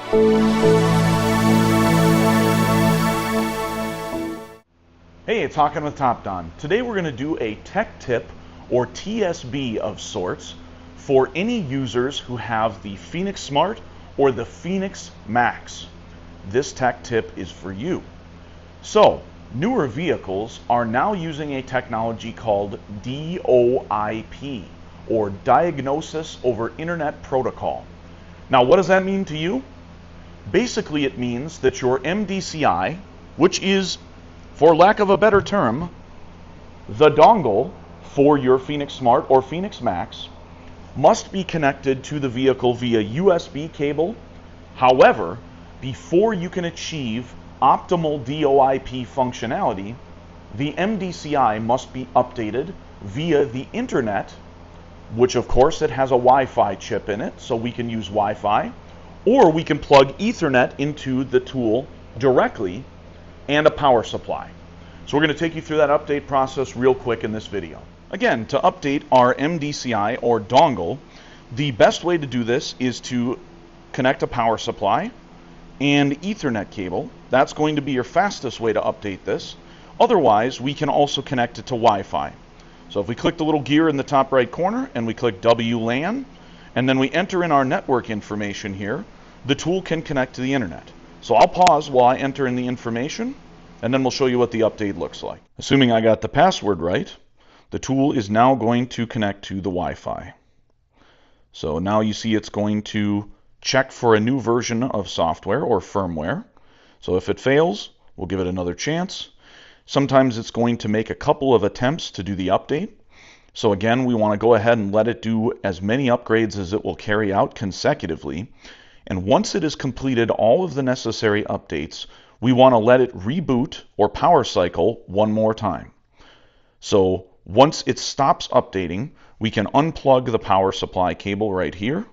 Hey, it's Hawken with Topdon. Today we're going to do a tech tip or TSB of sorts for any users who have the Phoenix Smart or the Phoenix Max. This tech tip is for you. So, newer vehicles are now using a technology called DOIP, or Diagnosis over Internet Protocol. Now, what does that mean to you? Basically, it means that your MDCI, which is, for lack of a better term, the dongle for your Phoenix Smart or Phoenix Max, must be connected to the vehicle via USB cable. However, before you can achieve optimal DOIP functionality, the MDCI must be updated via the internet, which of course it has a Wi-Fi chip in it, so we can use Wi-Fi, or we can plug Ethernet into the tool directly, and a power supply. So we're going to take you through that update process real quick in this video. Again, to update our MDCI or dongle, the best way to do this is to connect a power supply and Ethernet cable. That's going to be your fastest way to update this. Otherwise, we can also connect it to Wi-Fi. So if we click the little gear in the top right corner and we click WLAN, and then we enter in our network information here, the tool can connect to the internet. So I'll pause while I enter in the information, and then we'll show you what the update looks like. Assuming I got the password right, the tool is now going to connect to the Wi-Fi. So now you see it's going to check for a new version of software or firmware. So if it fails, we'll give it another chance. Sometimes it's going to make a couple of attempts to do the update. So again, we want to go ahead and let it do as many upgrades as it will carry out consecutively. And once it has completed all of the necessary updates, we want to let it reboot or power cycle one more time. So once it stops updating, we can unplug the power supply cable right here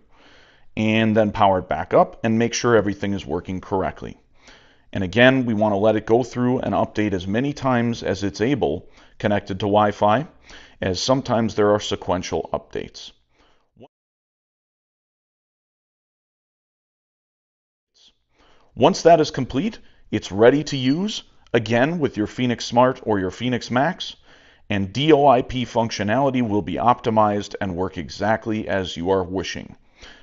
and then power it back up and make sure everything is working correctly. And again, we want to let it go through and update as many times as it's able connected to Wi-Fi, as sometimes there are sequential updates. Once that is complete, it's ready to use, again with your Phoenix Smart or your Phoenix Max, and DOIP functionality will be optimized and work exactly as you are wishing.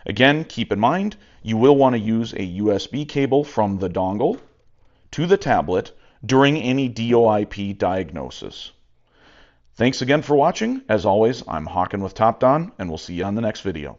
Again, keep in mind, you will want to use a USB cable from the dongle to the tablet during any DOIP diagnosis. Thanks again for watching. As always, I'm Hawken with Topdon, and we'll see you on the next video.